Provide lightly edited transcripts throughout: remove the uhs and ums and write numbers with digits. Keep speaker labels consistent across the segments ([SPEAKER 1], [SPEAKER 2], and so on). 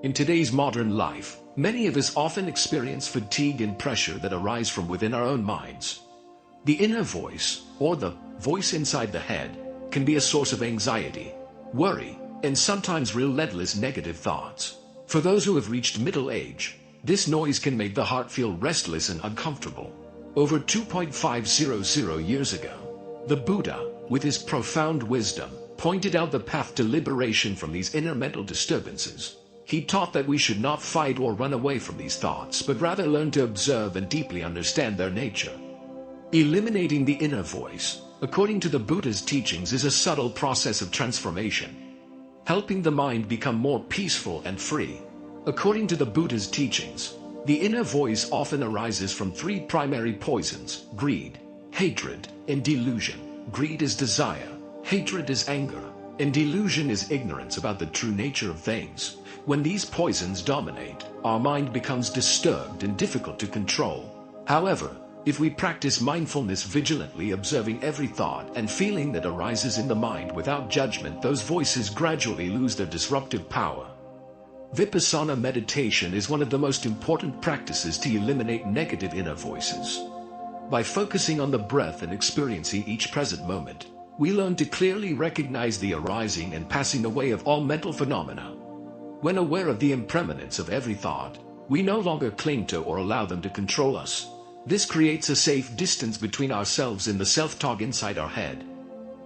[SPEAKER 1] In today's modern life, many of us often experience fatigue and pressure that arise from within our own minds. The inner voice, or the voice inside the head, can be a source of anxiety, worry, and sometimes relentless negative thoughts. For those who have reached middle age, this noise can make the heart feel restless and uncomfortable. Over 2,500 years ago, the Buddha, with his profound wisdom, pointed out the path to liberation from these inner mental disturbances. He taught that we should not fight or run away from these thoughts, but rather learn to observe and deeply understand their nature. Eliminating the inner voice, according to the Buddha's teachings, is a subtle process of transformation, helping the mind become more peaceful and free. According to the Buddha's teachings, the inner voice often arises from three primary poisons: greed, hatred, and delusion. Greed is desire, hatred is anger, and delusion is ignorance about the true nature of things. When these poisons dominate, our mind becomes disturbed and difficult to control. However, if we practice mindfulness, vigilantly observing every thought and feeling that arises in the mind without judgment, those voices gradually lose their disruptive power. Vipassana meditation is one of the most important practices to eliminate negative inner voices. By focusing on the breath and experiencing each present moment, we learn to clearly recognize the arising and passing away of all mental phenomena. When aware of the impermanence of every thought, we no longer cling to or allow them to control us. This creates a safe distance between ourselves and the self-talk inside our head.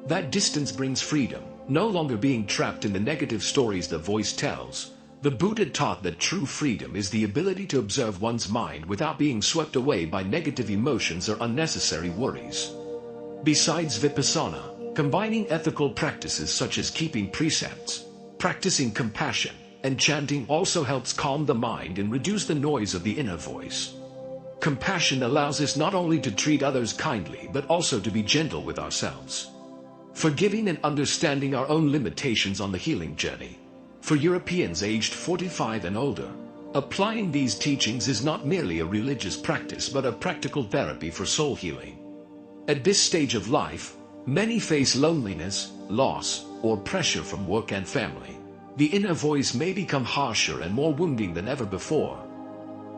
[SPEAKER 1] That distance brings freedom, no longer being trapped in the negative stories the voice tells. The Buddha taught that true freedom is the ability to observe one's mind without being swept away by negative emotions or unnecessary worries. Besides Vipassana, combining ethical practices such as keeping precepts, practicing compassion, and chanting also helps calm the mind and reduce the noise of the inner voice. Compassion allows us not only to treat others kindly but also to be gentle with ourselves, forgiving and understanding our own limitations on the healing journey. For Europeans aged 45 and older, applying these teachings is not merely a religious practice but a practical therapy for soul healing. At this stage of life, many face loneliness, loss, or pressure from work and family. The inner voice may become harsher and more wounding than ever before.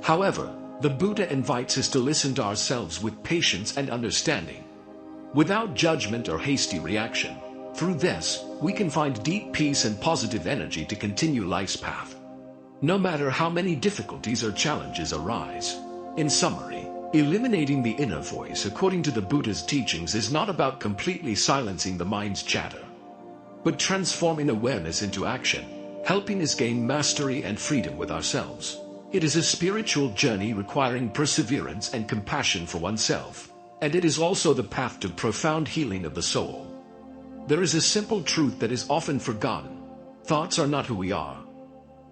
[SPEAKER 1] However, the Buddha invites us to listen to ourselves with patience and understanding, without judgment or hasty reaction. Through this, we can find deep peace and positive energy to continue life's path, no matter how many difficulties or challenges arise. In summary, eliminating the inner voice, according to the Buddha's teachings, is not about completely silencing the mind's chatter, but transforming awareness into action, helping us gain mastery and freedom with ourselves. It is a spiritual journey requiring perseverance and compassion for oneself, and it is also the path to profound healing of the soul. There is a simple truth that is often forgotten. Thoughts are not who we are.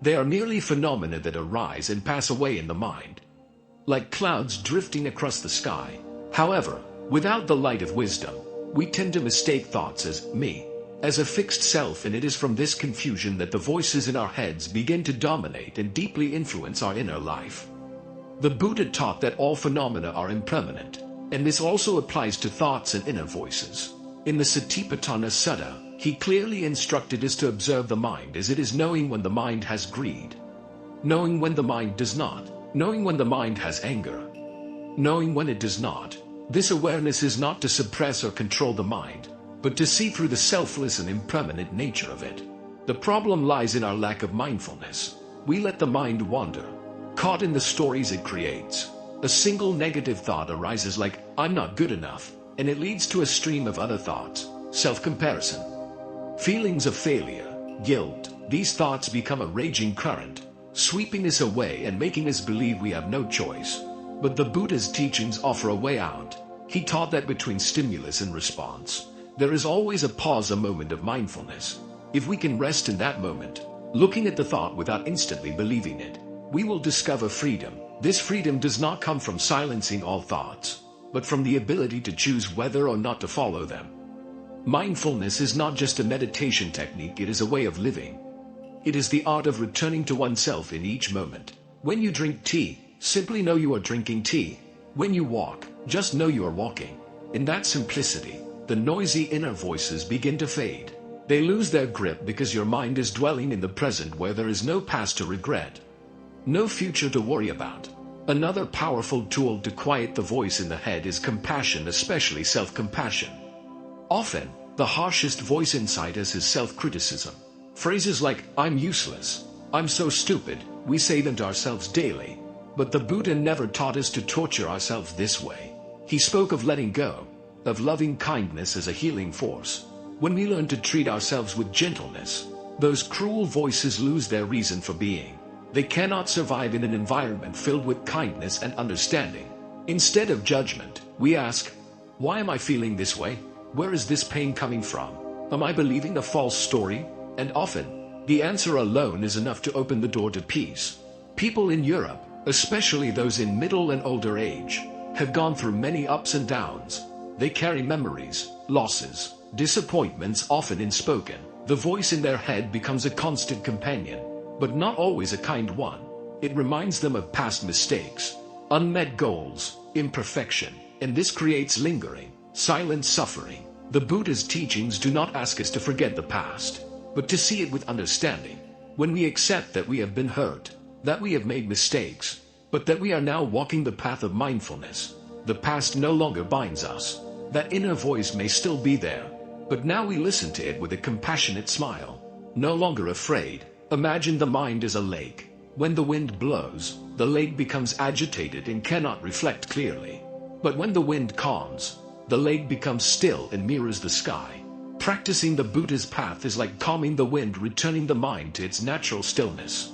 [SPEAKER 1] They are merely phenomena that arise and pass away in the mind, like clouds drifting across the sky. However, without the light of wisdom, we tend to mistake thoughts as me, as a fixed self, and it is from this confusion that the voices in our heads begin to dominate and deeply influence our inner life. The Buddha taught that all phenomena are impermanent, and this also applies to thoughts and inner voices. In the Satipatthana Sutta, he clearly instructed us to observe the mind as it is, knowing when the mind has greed, knowing when the mind does not, knowing when the mind has anger, knowing when it does not. This awareness is not to suppress or control the mind, but to see through the selfless and impermanent nature of it. The problem lies in our lack of mindfulness. We let the mind wander, caught in the stories it creates. A single negative thought arises, like, "I'm not good enough," and it leads to a stream of other thoughts: self-comparison, feelings of failure, guilt. These thoughts become a raging current, sweeping us away and making us believe we have no choice. But the Buddha's teachings offer a way out. He taught that between stimulus and response, there is always a pause, a moment of mindfulness. If we can rest in that moment, looking at the thought without instantly believing it, we will discover freedom. This freedom does not come from silencing all thoughts, but from the ability to choose whether or not to follow them. Mindfulness is not just a meditation technique, it is a way of living. It is the art of returning to oneself in each moment. When you drink tea, simply know you are drinking tea. When you walk, just know you are walking. In that simplicity, the noisy inner voices begin to fade. They lose their grip because your mind is dwelling in the present where there is no past to regret, no future to worry about. Another powerful tool to quiet the voice in the head is compassion, especially self-compassion. Often, the harshest voice inside us is self-criticism. Phrases like, "I'm useless," "I'm so stupid," we say them to ourselves daily. But the Buddha never taught us to torture ourselves this way. He spoke of letting go, of loving kindness as a healing force. When we learn to treat ourselves with gentleness, those cruel voices lose their reason for being. They cannot survive in an environment filled with kindness and understanding. Instead of judgment, we ask, why am I feeling this way? Where is this pain coming from? Am I believing a false story? And often, the answer alone is enough to open the door to peace. People in Europe, especially those in middle and older age, have gone through many ups and downs. They carry memories, losses, disappointments often unspoken. The voice in their head becomes a constant companion, but not always a kind one. It reminds them of past mistakes, unmet goals, imperfection, and this creates lingering, silent suffering. The Buddha's teachings do not ask us to forget the past, but to see it with understanding. When we accept that we have been hurt, that we have made mistakes, but that we are now walking the path of mindfulness, the past no longer binds us. That inner voice may still be there, but now we listen to it with a compassionate smile, no longer afraid. Imagine the mind as a lake. When the wind blows, the lake becomes agitated and cannot reflect clearly. But when the wind calms, the lake becomes still and mirrors the sky. Practicing the Buddha's path is like calming the wind, returning the mind to its natural stillness.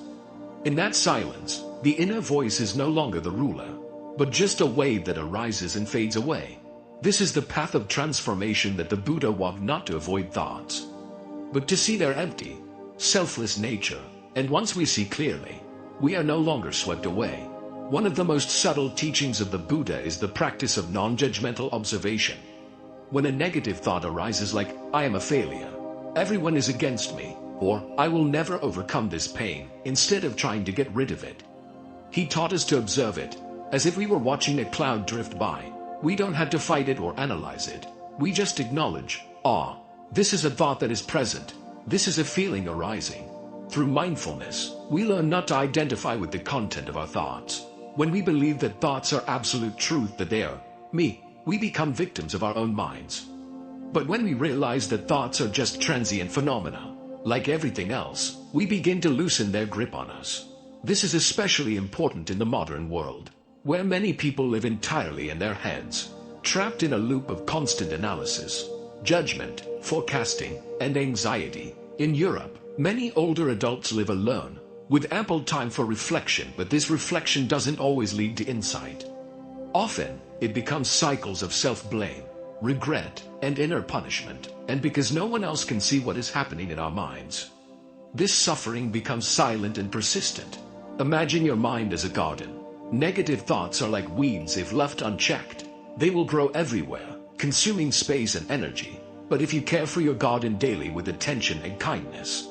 [SPEAKER 1] In that silence, the inner voice is no longer the ruler, but just a wave that arises and fades away. This is the path of transformation that the Buddha walked, not to avoid thoughts, but to see their empty, selfless nature. And once we see clearly, we are no longer swept away. One of the most subtle teachings of the Buddha is the practice of non-judgmental observation. When a negative thought arises like, "I am a failure," "everyone is against me," or "I will never overcome this pain," instead of trying to get rid of it, he taught us to observe it, as if we were watching a cloud drift by. We don't have to fight it or analyze it. We just acknowledge, this is a thought that is present. This is a feeling arising. Through mindfulness, we learn not to identify with the content of our thoughts. When we believe that thoughts are absolute truth, that they are me, we become victims of our own minds. But when we realize that thoughts are just transient phenomena, like everything else, we begin to loosen their grip on us. This is especially important in the modern world, where many people live entirely in their heads, trapped in a loop of constant analysis, judgment, forecasting, and anxiety. In Europe, many older adults live alone, with ample time for reflection, but this reflection doesn't always lead to insight. Often, it becomes cycles of self-blame, regret, and inner punishment, and because no one else can see what is happening in our minds, this suffering becomes silent and persistent. Imagine your mind as a garden. Negative thoughts are like weeds. If left unchecked, they will grow everywhere, consuming space and energy. But if you care for your garden daily with attention and kindness,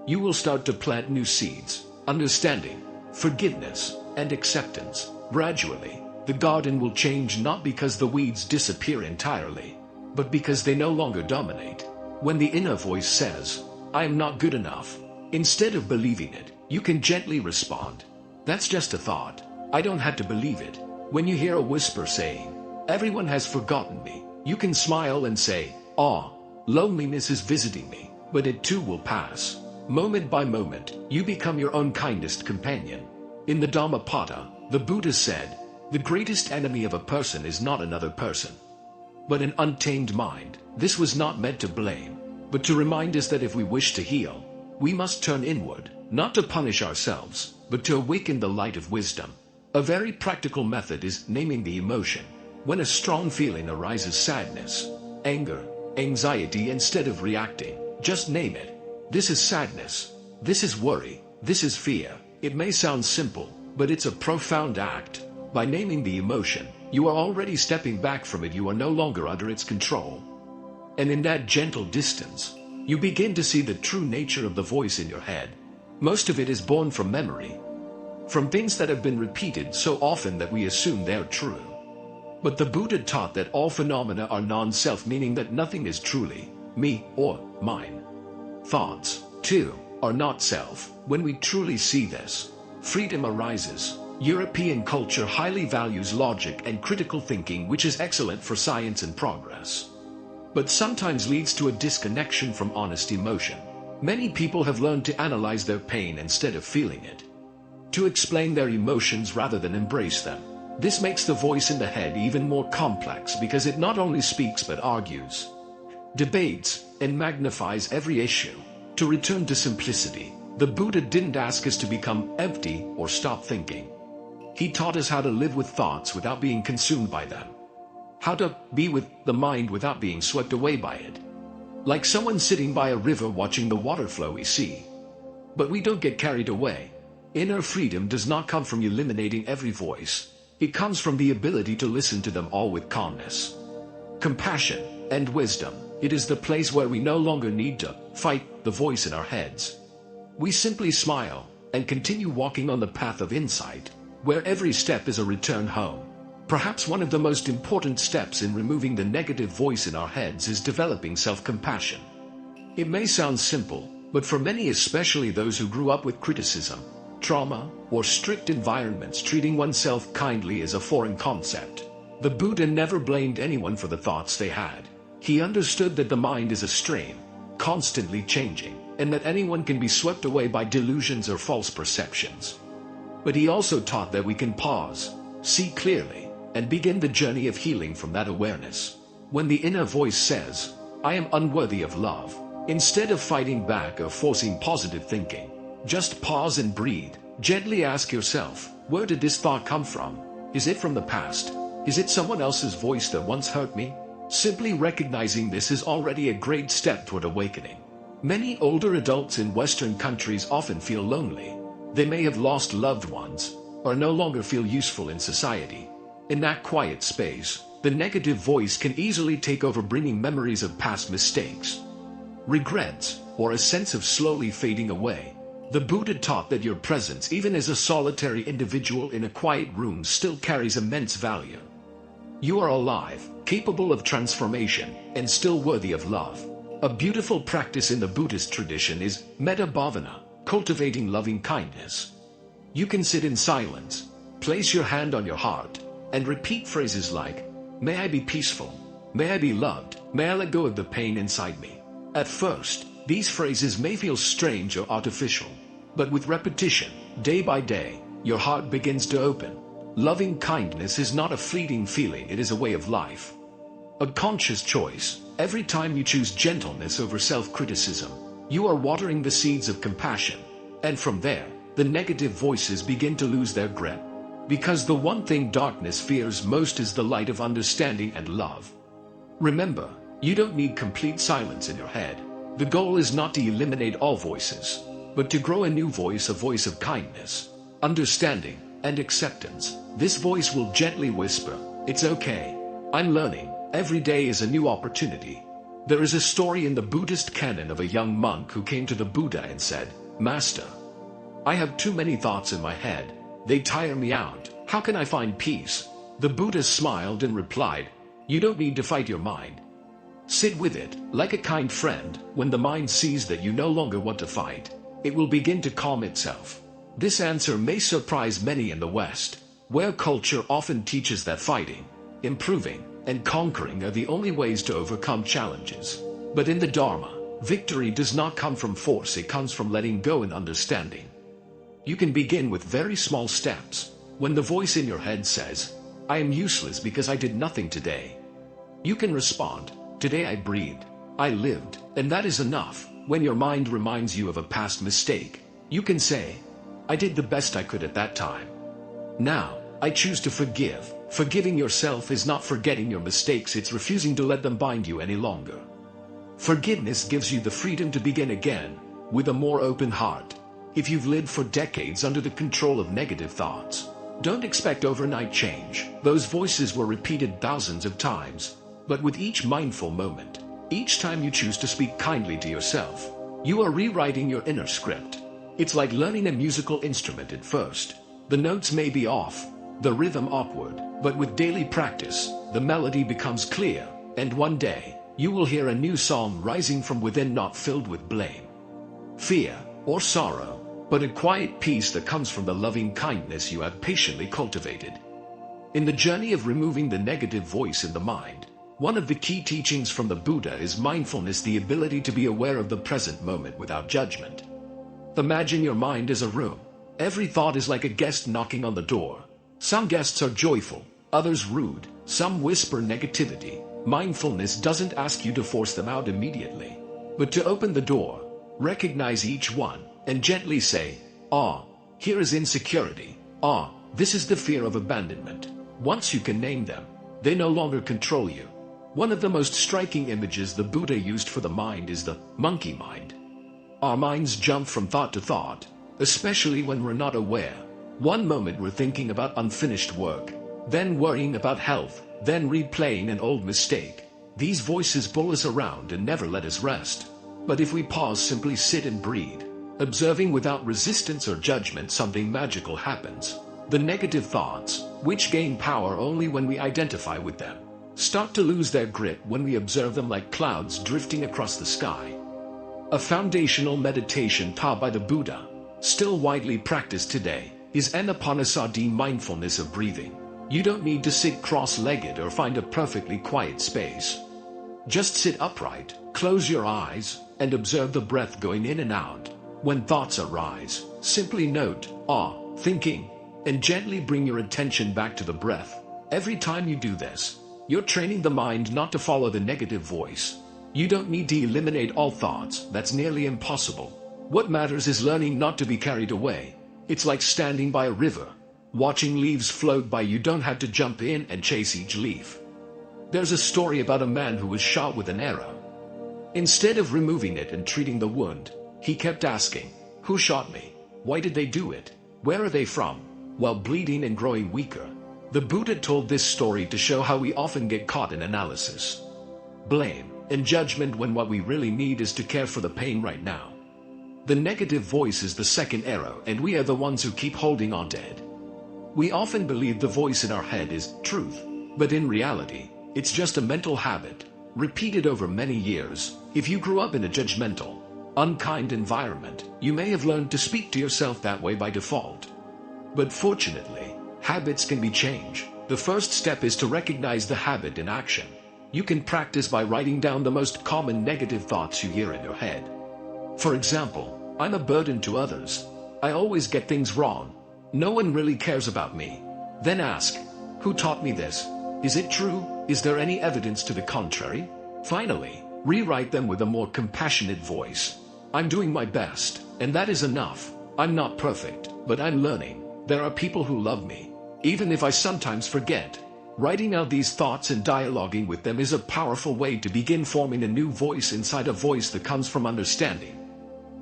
[SPEAKER 1] you will start to plant new seeds, understanding, forgiveness, and acceptance. Gradually, the garden will change, not because the weeds disappear entirely, but because they no longer dominate. When the inner voice says, "I am not good enough," instead of believing it, you can gently respond, "That's just a thought. I don't have to believe it." When you hear a whisper saying, "Everyone has forgotten me," you can smile and say, "Loneliness is visiting me, but it too will pass." Moment by moment, you become your own kindest companion. In the Dhammapada, the Buddha said, "The greatest enemy of a person is not another person, but an untamed mind." This was not meant to blame, but to remind us that if we wish to heal, we must turn inward, not to punish ourselves, but to awaken the light of wisdom. A very practical method is naming the emotion. When a strong feeling arises, sadness, anger, anxiety, instead of reacting, just name it. This is sadness. This is worry. This is fear. It may sound simple, but it's a profound act. By naming the emotion, you are already stepping back from it. You are no longer under its control. And in that gentle distance, you begin to see the true nature of the voice in your head. Most of it is born from memory, from things that have been repeated so often that we assume they're true. But the Buddha taught that all phenomena are non-self, meaning that nothing is truly me or mine. thoughts, too, are not self. When we truly see this, freedom arises. European culture highly values logic and critical thinking, which is excellent for science and progress, but sometimes leads to a disconnection from honest emotion. Many people have learned to analyze their pain instead of feeling it, to explain their emotions rather than embrace them. This makes the voice in the head even more complex because it not only speaks but argues, debates, and magnifies every issue. To return to simplicity, the Buddha didn't ask us to become empty or stop thinking. He taught us how to live with thoughts without being consumed by them, how to be with the mind without being swept away by it. Like someone sitting by a river watching the water flow, we see, but we don't get carried away. Inner freedom does not come from eliminating every voice. It comes from the ability to listen to them all with calmness, compassion, and wisdom. It is the place where we no longer need to fight the voice in our heads. We simply smile and continue walking on the path of insight, where every step is a return home. Perhaps one of the most important steps in removing the negative voice in our heads is developing self-compassion. It may sound simple, but for many, especially those who grew up with criticism, trauma, or strict environments, treating oneself kindly is a foreign concept. The Buddha never blamed anyone for the thoughts they had. He understood that the mind is a stream, constantly changing, and that anyone can be swept away by delusions or false perceptions. But he also taught that we can pause, see clearly, and begin the journey of healing from that awareness. When the inner voice says, "I am unworthy of love," instead of fighting back or forcing positive thinking, just pause and breathe. Gently ask yourself, where did this thought come from? Is it from the past? Is it someone else's voice that once hurt me? Simply recognizing this is already a great step toward awakening. Many older adults in Western countries often feel lonely. They may have lost loved ones, or no longer feel useful in society. In that quiet space, the negative voice can easily take over, bringing memories of past mistakes, regrets, or a sense of slowly fading away. The Buddha taught that your presence, even as a solitary individual in a quiet room, still carries immense value. You are alive, capable of transformation, and still worthy of love. A beautiful practice in the Buddhist tradition is metta bhavana, cultivating loving kindness. You can sit in silence, place your hand on your heart, and repeat phrases like, "May I be peaceful, may I be loved, may I let go of the pain inside me." At first, these phrases may feel strange or artificial, but with repetition, day by day, your heart begins to open. Loving kindness is not a fleeting feeling, it is a way of life, a conscious choice. Every time you choose gentleness over self-criticism, you are watering the seeds of compassion, and from there, the negative voices begin to lose their grip. Because the one thing darkness fears most is the light of understanding and love. Remember, you don't need complete silence in your head. The goal is not to eliminate all voices, but to grow a new voice, a voice of kindness, understanding, and acceptance. This voice will gently whisper, "It's okay. I'm learning. Every day is a new opportunity." There is a story in the Buddhist canon of a young monk who came to the Buddha and said, "Master, I have too many thoughts in my head. They tire me out. How can I find peace?" The Buddha smiled and replied, "You don't need to fight your mind. Sit with it, like a kind friend. When the mind sees that you no longer want to fight, it will begin to calm itself." This answer may surprise many in the West, where culture often teaches that fighting, improving, and conquering are the only ways to overcome challenges. But in the Dharma, victory does not come from force, it comes from letting go and understanding. You can begin with very small steps. When the voice in your head says, "I am useless because I did nothing today," you can respond, "Today I breathed, I lived," and that is enough. When your mind reminds you of a past mistake, you can say, "I did the best I could at that time. Now, I choose to forgive." Forgiving yourself is not forgetting your mistakes, it's refusing to let them bind you any longer. Forgiveness gives you the freedom to begin again, with a more open heart. If you've lived for decades under the control of negative thoughts, don't expect overnight change. Those voices were repeated thousands of times. But with each mindful moment, each time you choose to speak kindly to yourself, you are rewriting your inner script. It's like learning a musical instrument at first. The notes may be off, the rhythm awkward, but with daily practice, the melody becomes clear, and one day, you will hear a new song rising from within, not filled with blame, fear, or sorrow, but a quiet peace that comes from the loving kindness you have patiently cultivated. In the journey of removing the negative voice in the mind, one of the key teachings from the Buddha is mindfulness, the ability to be aware of the present moment without judgment. Imagine your mind as a room. Every thought is like a guest knocking on the door. Some guests are joyful, others rude, some whisper negativity. Mindfulness doesn't ask you to force them out immediately, but to open the door, recognize each one, and gently say, "Ah, here is insecurity. Ah, this is the fear of abandonment." Once you can name them, they no longer control you. One of the most striking images the Buddha used for the mind is the monkey mind. Our minds jump from thought to thought, especially when we're not aware. One moment we're thinking about unfinished work, then worrying about health, then replaying an old mistake. These voices pull us around and never let us rest. But if we pause, simply sit and breathe, observing without resistance or judgment, something magical happens. The negative thoughts, which gain power only when we identify with them, start to lose their grip when we observe them like clouds drifting across the sky. A foundational meditation taught by the Buddha, still widely practiced today, is anapanasati, mindfulness of breathing. You don't need to sit cross-legged or find a perfectly quiet space. Just sit upright, close your eyes, and observe the breath going in and out. When thoughts arise, simply note, thinking, and gently bring your attention back to the breath. Every time you do this, you're training the mind not to follow the negative voice. You don't need to eliminate all thoughts, that's nearly impossible. What matters is learning not to be carried away. It's like standing by a river, watching leaves float by. You don't have to jump in and chase each leaf. There's a story about a man who was shot with an arrow. Instead of removing it and treating the wound, he kept asking, "Who shot me? Why did they do it? Where are they from?" While bleeding and growing weaker. The Buddha told this story to show how we often get caught in analysis, blame, and judgment when what we really need is to care for the pain right now. The negative voice is the second arrow, and we are the ones who keep holding on to it. We often believe the voice in our head is truth, but in reality, it's just a mental habit, repeated over many years. If you grew up in a judgmental, unkind environment, you may have learned to speak to yourself that way by default. But fortunately, habits can be changed. The first step is to recognize the habit in action. You can practice by writing down the most common negative thoughts you hear in your head. For example, "I'm a burden to others. I always get things wrong. No one really cares about me." Then ask, "Who taught me this? Is it true? Is there any evidence to the contrary?" Finally, rewrite them with a more compassionate voice. "I'm doing my best, and that is enough. I'm not perfect, but I'm learning. There are people who love me, even if I sometimes forget." Writing out these thoughts and dialoguing with them is a powerful way to begin forming a new voice inside a voice that comes from understanding,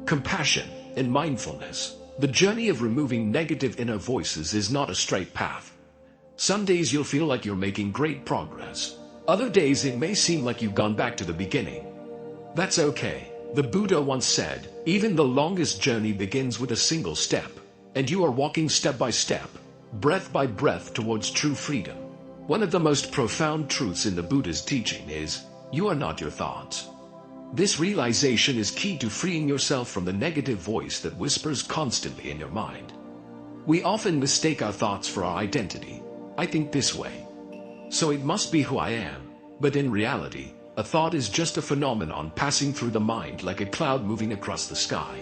[SPEAKER 1] compassion, and mindfulness. The journey of removing negative inner voices is not a straight path. Some days you'll feel like you're making great progress. Other days it may seem like you've gone back to the beginning. That's okay. The Buddha once said, "Even the longest journey begins with a single step." And you are walking step by step, breath by breath towards true freedom. One of the most profound truths in the Buddha's teaching is, you are not your thoughts. This realization is key to freeing yourself from the negative voice that whispers constantly in your mind. We often mistake our thoughts for our identity. "I think this way, so it must be who I am." But in reality, a thought is just a phenomenon passing through the mind like a cloud moving across the sky.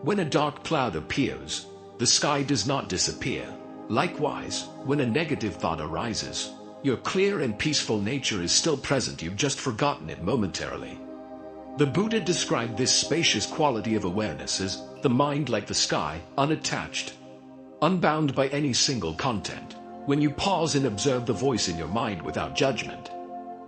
[SPEAKER 1] When a dark cloud appears, the sky does not disappear. Likewise, when a negative thought arises, your clear and peaceful nature is still present. You've just forgotten it momentarily. The Buddha described this spacious quality of awareness as the mind like the sky, unattached, unbound by any single content. When you pause and observe the voice in your mind without judgment,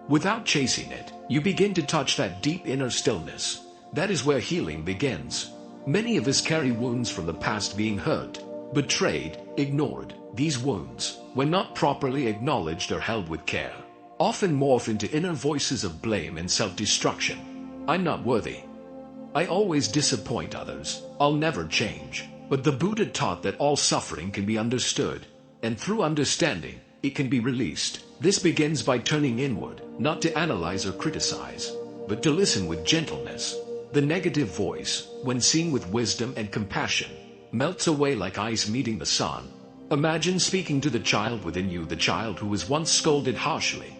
[SPEAKER 1] without chasing it, you begin to touch that deep inner stillness. That is where healing begins. Many of us carry wounds from the past, being hurt, betrayed, ignored. These wounds, when not properly acknowledged or held with care, often morph into inner voices of blame and self-destruction. "I'm not worthy. I always disappoint others. I'll never change." But the Buddha taught that all suffering can be understood, and through understanding, it can be released. This begins by turning inward, not to analyze or criticize, but to listen with gentleness. The negative voice, when seen with wisdom and compassion, melts away like ice meeting the sun. Imagine speaking to the child within you, the child who was once scolded harshly,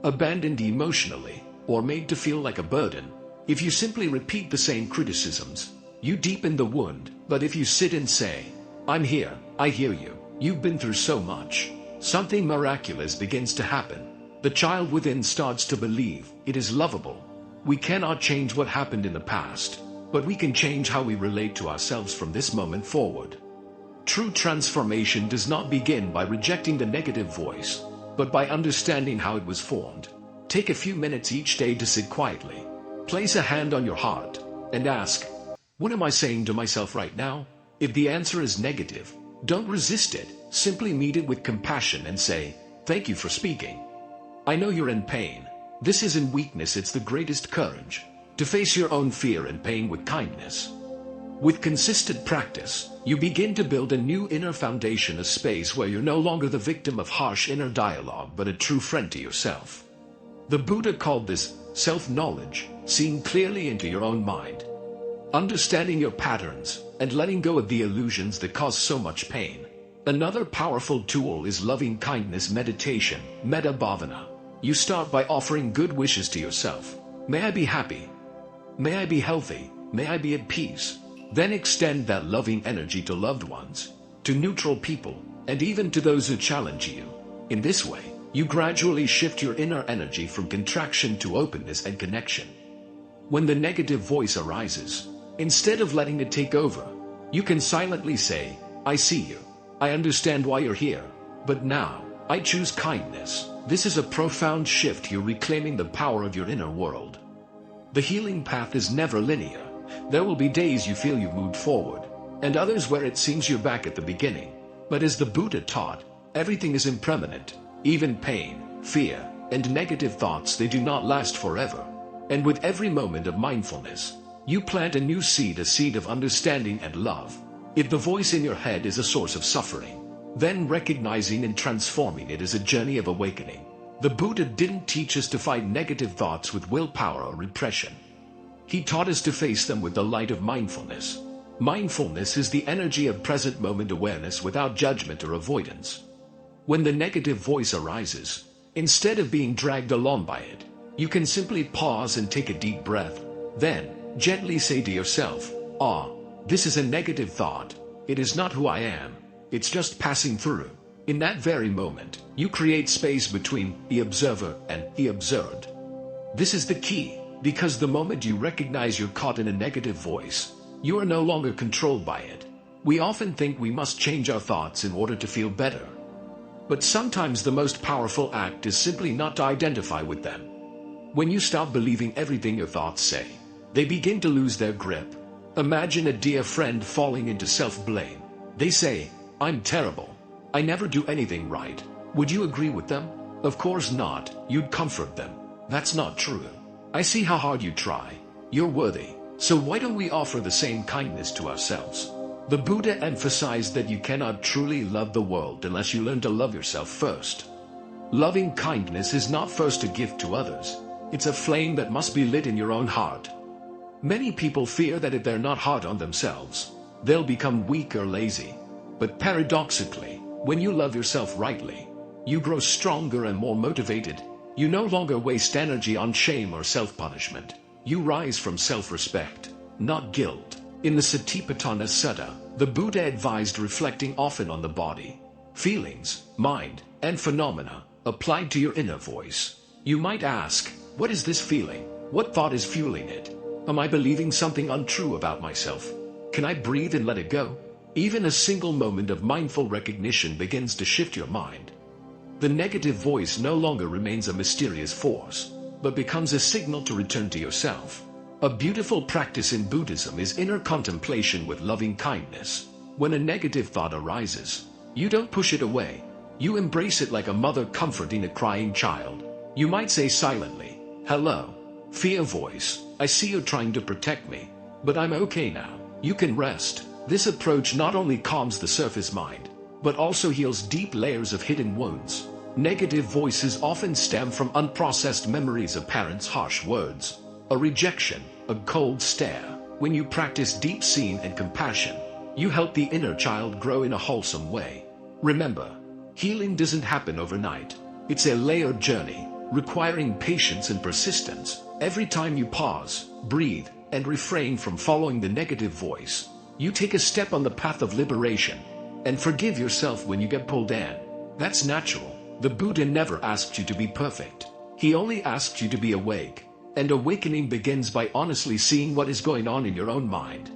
[SPEAKER 1] abandoned emotionally, or made to feel like a burden. If you simply repeat the same criticisms, you deepen the wound. But if you sit and say, "I'm here, I hear you, you've been through so much," something miraculous begins to happen. The child within starts to believe it is lovable. We cannot change what happened in the past, but we can change how we relate to ourselves from this moment forward. True transformation does not begin by rejecting the negative voice, but by understanding how it was formed. Take a few minutes each day to sit quietly. Place a hand on your heart and ask, "What am I saying to myself right now?" If the answer is negative, don't resist it. Simply meet it with compassion and say, "Thank you for speaking. I know you're in pain. This isn't weakness, it's the greatest courage, to face your own fear and pain with kindness." With consistent practice, you begin to build a new inner foundation, a space where you're no longer the victim of harsh inner dialogue, but a true friend to yourself. The Buddha called this self-knowledge, seeing clearly into your own mind, understanding your patterns, and letting go of the illusions that cause so much pain. Another powerful tool is loving kindness meditation, metta bhavana. You start by offering good wishes to yourself. May I be happy. May I be healthy. May I be at peace. Then extend that loving energy to loved ones, to neutral people, and even to those who challenge you. In this way, you gradually shift your inner energy from contraction to openness and connection. When the negative voice arises, instead of letting it take over, you can silently say, "I see you. I understand why you're here. But now, I choose kindness." This is a profound shift. You're reclaiming the power of your inner world. The healing path is never linear. There will be days you feel you've moved forward, and others where it seems you're back at the beginning. But as the Buddha taught, everything is impermanent. Even pain, fear, and negative thoughts, they do not last forever. And with every moment of mindfulness, you plant a new seed, a seed of understanding and love. If the voice in your head is a source of suffering, then recognizing and transforming it is a journey of awakening. The Buddha didn't teach us to fight negative thoughts with willpower or repression. He taught us to face them with the light of mindfulness. Mindfulness is the energy of present moment awareness without judgment or avoidance. When the negative voice arises, instead of being dragged along by it, you can simply pause and take a deep breath. Then, gently say to yourself, "This is a negative thought. It is not who I am. It's just passing through." In that very moment, you create space between the observer and the observed. This is the key, because the moment you recognize you're caught in a negative voice, you are no longer controlled by it. We often think we must change our thoughts in order to feel better. But sometimes the most powerful act is simply not to identify with them. When you stop believing everything your thoughts say, they begin to lose their grip. Imagine a dear friend falling into self-blame. They say, "I'm terrible. I never do anything right." Would you agree with them? Of course not. You'd comfort them. "That's not true. I see how hard you try. You're worthy. So why don't we offer the same kindness to ourselves?" The Buddha emphasized that you cannot truly love the world unless you learn to love yourself first. Loving kindness is not first a gift to others. It's a flame that must be lit in your own heart. Many people fear that if they're not hard on themselves, they'll become weak or lazy. But paradoxically, when you love yourself rightly, you grow stronger and more motivated. You no longer waste energy on shame or self-punishment. You rise from self-respect, not guilt. In the Satipatthana Sutta, the Buddha advised reflecting often on the body, feelings, mind, and phenomena applied to your inner voice. You might ask, what is this feeling? What thought is fueling it? Am I believing something untrue about myself? Can I breathe and let it go? Even a single moment of mindful recognition begins to shift your mind. The negative voice no longer remains a mysterious force, but becomes a signal to return to yourself. A beautiful practice in Buddhism is inner contemplation with loving kindness. When a negative thought arises, you don't push it away. You embrace it like a mother comforting a crying child. You might say silently, "Hello, fear voice, I see you're trying to protect me, but I'm okay now. You can rest." This approach not only calms the surface mind, but also heals deep layers of hidden wounds. Negative voices often stem from unprocessed memories of parents' harsh words, a rejection, a cold stare. When you practice deep seeing and compassion, you help the inner child grow in a wholesome way. Remember, healing doesn't happen overnight. It's a layered journey, requiring patience and persistence. Every time you pause, breathe, and refrain from following the negative voice, you take a step on the path of liberation. And forgive yourself when you get pulled in. That's natural. The Buddha never asked you to be perfect. He only asked you to be awake. And awakening begins by honestly seeing what is going on in your own mind.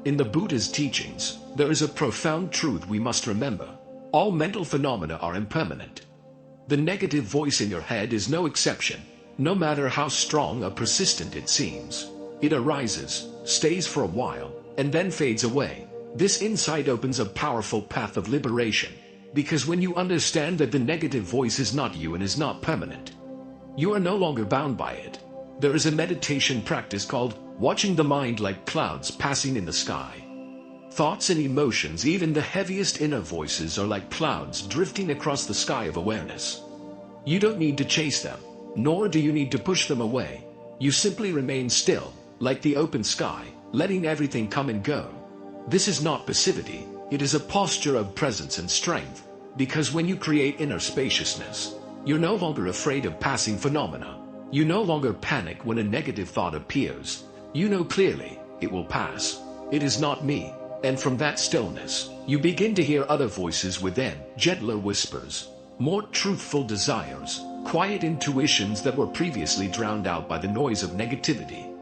[SPEAKER 1] In the Buddha's teachings, there is a profound truth we must remember. All mental phenomena are impermanent. The negative voice in your head is no exception, no matter how strong or persistent it seems. It arises, stays for a while, and then fades away. This insight opens a powerful path of liberation, because when you understand that the negative voice is not you and is not permanent, you are no longer bound by it. There is a meditation practice called watching the mind like clouds passing in the sky. Thoughts and emotions, even the heaviest inner voices, are like clouds drifting across the sky of awareness. You don't need to chase them, nor do you need to push them away. You simply remain still, like the open sky, letting everything come and go. This is not passivity, it is a posture of presence and strength, because when you create inner spaciousness, you're no longer afraid of passing phenomena. You no longer panic when a negative thought appears. You know clearly, it will pass. It is not me. And from that stillness, you begin to hear other voices within, gentler whispers, more truthful desires, quiet intuitions that were previously drowned out by the noise of negativity.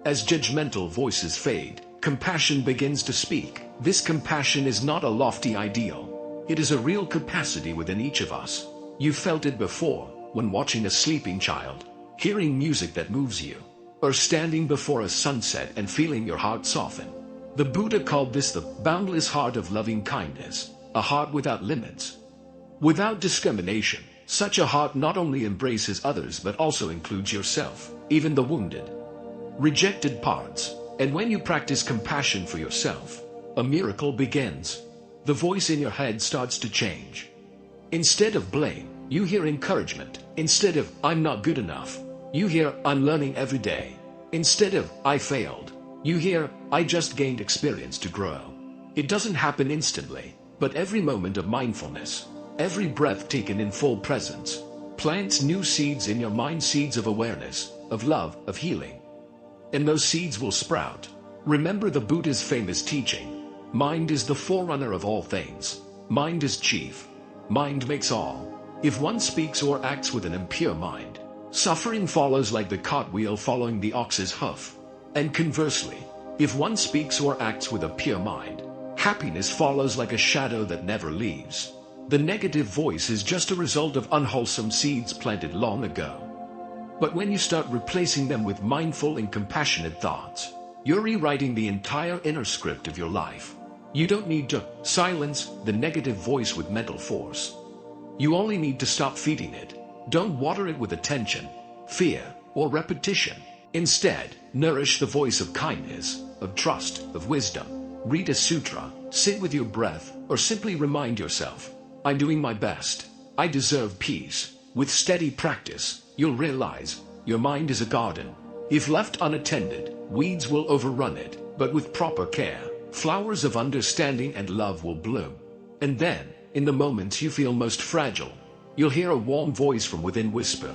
[SPEAKER 1] As judgmental voices fade, compassion begins to speak. This compassion is not a lofty ideal. It is a real capacity within each of us. You felt it before, when watching a sleeping child, hearing music that moves you, or standing before a sunset and feeling your heart soften. The Buddha called this the boundless heart of loving kindness, a heart without limits, without discrimination. Such a heart not only embraces others but also includes yourself, even the wounded, rejected parts. And when you practice compassion for yourself, a miracle begins. The voice in your head starts to change. Instead of blame, you hear encouragement. Instead of "I'm not good enough," you hear "I'm learning every day." Instead of "I failed," you hear "I just gained experience to grow." It doesn't happen instantly, but every moment of mindfulness, every breath taken in full presence, plants new seeds in your mind, seeds of awareness, of love, of healing. And those seeds will sprout. Remember the Buddha's famous teaching: mind is the forerunner of all things. Mind is chief. Mind makes all. If one speaks or acts with an impure mind, suffering follows like the cartwheel following the ox's hoof. And conversely, if one speaks or acts with a pure mind, happiness follows like a shadow that never leaves. The negative voice is just a result of unwholesome seeds planted long ago. But when you start replacing them with mindful and compassionate thoughts, you're rewriting the entire inner script of your life. You don't need to silence the negative voice with mental force. You only need to stop feeding it. Don't water it with attention, fear, or repetition. Instead, nourish the voice of kindness, of trust, of wisdom. Read a sutra, sit with your breath, or simply remind yourself, "I'm doing my best. I deserve peace." With steady practice, you'll realize your mind is a garden. If left unattended, weeds will overrun it, but with proper care, flowers of understanding and love will bloom. And then, in the moments you feel most fragile, you'll hear a warm voice from within whisper,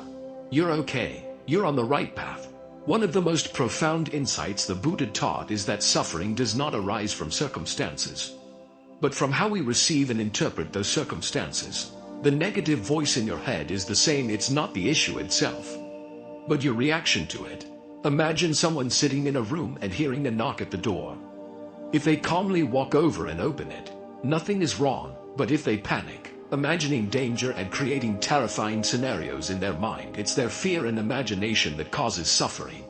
[SPEAKER 1] "You're okay. You're on the right path." One of the most profound insights the Buddha taught is that suffering does not arise from circumstances, but from how we receive and interpret those circumstances. The negative voice in your head is the same. It's not the issue itself, but your reaction to it. Imagine someone sitting in a room and hearing a knock at the door. If they calmly walk over and open it, nothing is wrong. But if they panic, imagining danger and creating terrifying scenarios in their mind, it's their fear and imagination that causes suffering,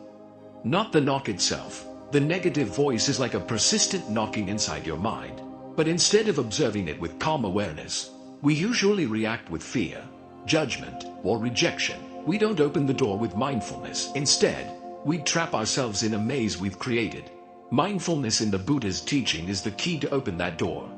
[SPEAKER 1] not the knock itself. The negative voice is like a persistent knocking inside your mind. But instead of observing it with calm awareness, we usually react with fear, judgment, or rejection. We don't open the door with mindfulness. Instead, we trap ourselves in a maze we've created. Mindfulness in the Buddha's teaching is the key to open that door.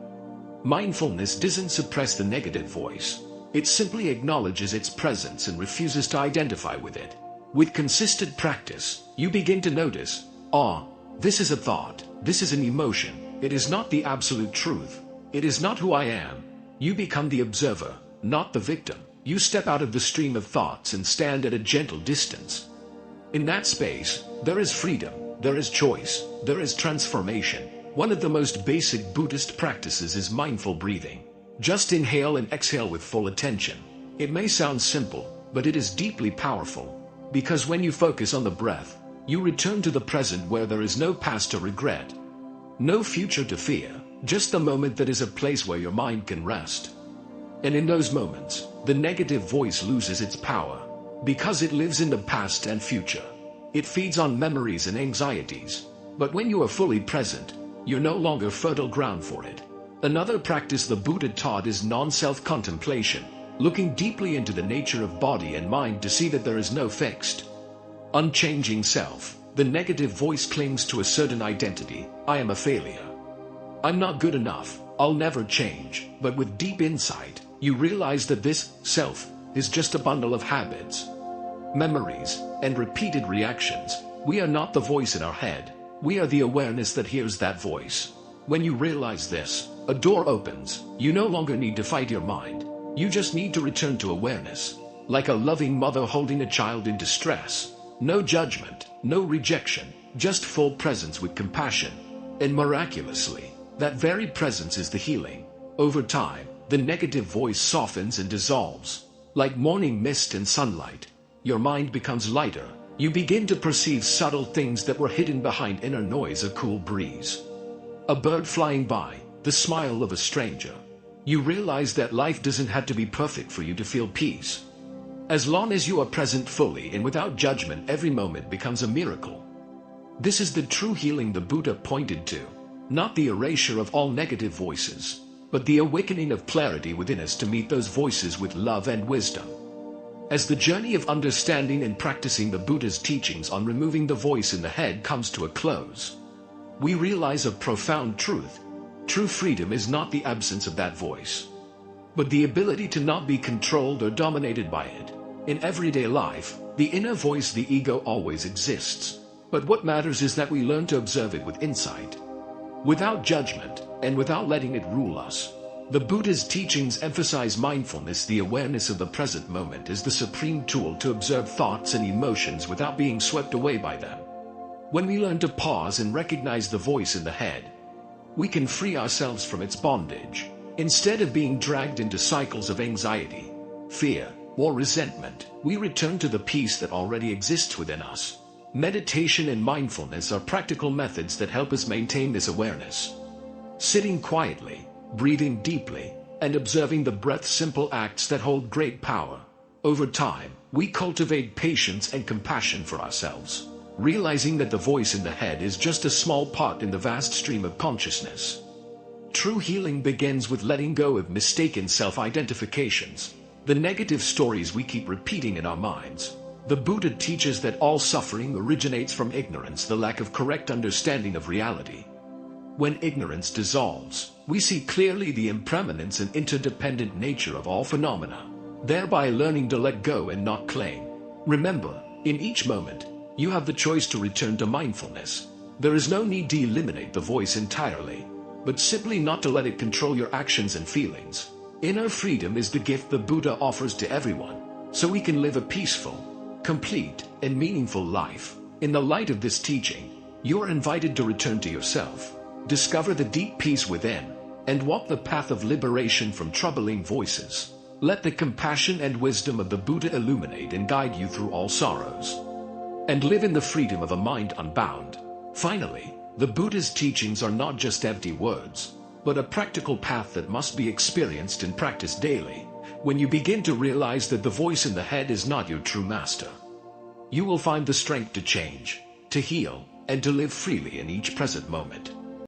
[SPEAKER 1] Mindfulness doesn't suppress the negative voice. It simply acknowledges its presence and refuses to identify with it. With consistent practice, you begin to notice, this is a thought, this is an emotion, it is not the absolute truth, it is not who I am. You become the observer, not the victim. You step out of the stream of thoughts and stand at a gentle distance. In that space, there is freedom, there is choice, there is transformation. One of the most basic Buddhist practices is mindful breathing. Just inhale and exhale with full attention. It may sound simple, but it is deeply powerful. Because when you focus on the breath, you return to the present where there is no past to regret, no future to fear, just the moment that is a place where your mind can rest. And in those moments, the negative voice loses its power, because it lives in the past and future. It feeds on memories and anxieties. But when you are fully present, you're no longer fertile ground for it. Another practice the Buddha taught is non-self contemplation, looking deeply into the nature of body and mind to see that there is no fixed, unchanging self. The negative voice clings to a certain identity. I am a failure. I'm not good enough. I'll never change. But with deep insight, you realize that this self is just a bundle of habits, memories, and repeated reactions. We are not the voice in our head. We are the awareness that hears that voice. When you realize this, a door opens. You no longer need to fight your mind. You just need to return to awareness. Like a loving mother holding a child in distress. No judgment, no rejection, just full presence with compassion. And miraculously, that very presence is the healing. Over time, the negative voice softens and dissolves. Like morning mist and sunlight, your mind becomes lighter. You begin to perceive subtle things that were hidden behind inner noise, a cool breeze, a bird flying by, the smile of a stranger. You realize that life doesn't have to be perfect for you to feel peace. As long as you are present fully and without judgment, every moment becomes a miracle. This is the true healing the Buddha pointed to. Not the erasure of all negative voices, but the awakening of clarity within us to meet those voices with love and wisdom. As the journey of understanding and practicing the Buddha's teachings on removing the voice in the head comes to a close, we realize a profound truth. True freedom is not the absence of that voice, but the ability to not be controlled or dominated by it. In everyday life, the inner voice, the ego, always exists. But what matters is that we learn to observe it with insight, without judgment, and without letting it rule us. The Buddha's teachings emphasize mindfulness, the awareness of the present moment, as the supreme tool to observe thoughts and emotions without being swept away by them. When we learn to pause and recognize the voice in the head, we can free ourselves from its bondage. Instead of being dragged into cycles of anxiety, fear, or resentment, we return to the peace that already exists within us. Meditation and mindfulness are practical methods that help us maintain this awareness. Sitting quietly, breathing deeply, and observing the breath, simple acts that hold great power. Over time, we cultivate patience and compassion for ourselves, realizing that the voice in the head is just a small part in the vast stream of consciousness. True healing begins with letting go of mistaken self-identifications, the negative stories we keep repeating in our minds. The Buddha teaches that all suffering originates from ignorance, the lack of correct understanding of reality. When ignorance dissolves, we see clearly the impermanence and interdependent nature of all phenomena, thereby learning to let go and not cling. Remember, in each moment, you have the choice to return to mindfulness. There is no need to eliminate the voice entirely, but simply not to let it control your actions and feelings. Inner freedom is the gift the Buddha offers to everyone, so we can live a peaceful, complete, and meaningful life. In the light of this teaching, you are invited to return to yourself, discover the deep peace within, and walk the path of liberation from troubling voices. Let the compassion and wisdom of the Buddha illuminate and guide you through all sorrows, and live in the freedom of a mind unbound. Finally, the Buddha's teachings are not just empty words, but a practical path that must be experienced and practiced daily. When you begin to realize that the voice in the head is not your true master, you will find the strength to change, to heal, and to live freely in each present moment.